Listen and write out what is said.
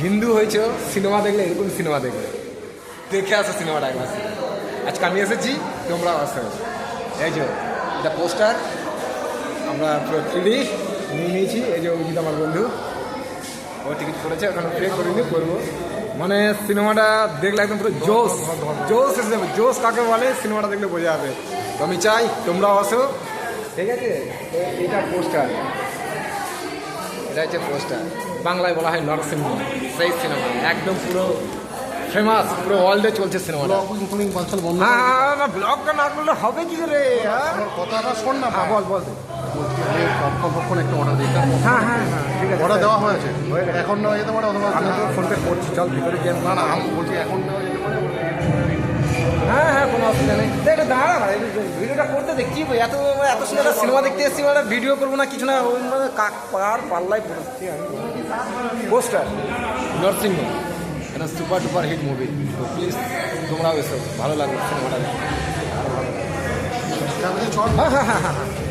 হিন্দু হয়েছো, সিনেমা দেখলে এরকম সিনেমা দেখবে, দেখে আসো সিনেমাটা একবার। আজকে আমি এসেছি, তোমরাও আসো। এই যে এটা পোস্টার, আমরা পুরো 3D নিয়ে নিয়েছি। এই যে অভিজিৎ আমার বন্ধু, ও টিকিট করেছে, ওখানে পে করিনি, করবো। মানে সিনেমাটা দেখলে একদম পুরো জোশ জোশ এসে যাবে। জোশ কাকে বলে সিনেমাটা দেখলে বোঝা যাবে। তো আমি চাই তোমরাও আসো, ঠিক আছে? তো এটা পোস্টার, এটা হচ্ছে পোস্টার। বাংলায় বলা হয় নরসিংহ, সেই সিনেমা একদম পুরো ফেমাস, পুরো ওয়ার্ল্ডে চলছে সিনেমাটা। না, ব্লগটা না করলে হবে কি করে? কথাটা শোন না, হ্যাঁ বল বল। পপকর্ন একটা অর্ডার দিতাম। হ্যাঁ হ্যাঁ হ্যাঁ, ঠিক আছে, অর্ডার দেওয়া হয়েছে, এখন নেওয়া যেতে পারে অথবা আমি তো ফোনপে করছি, চল ভিতরে গিয়ে। না না, আমি বলছি এখন নেওয়া যেতে পারে। হ্যাঁ হ্যাঁ, কোনো অসুবিধা নেই। দেখ দাঁড়া না, ভিডিওটা করতে দেখ। কি এত এত সুন্দর সিনেমা দেখতে এসেছি, মানে ভিডিও করবো না কিছু না, ওই মানে কাক পার পাল্লাই পড়েছি আমি। পোস্টার নরসিংহ, এটা সুপার ডুপার হিট মুভি। তো প্লিজ তোমরাও এসো, ভালো লাগবে সিনেমাটা। চল। হ্যাঁ হ্যাঁ হ্যাঁ হ্যাঁ।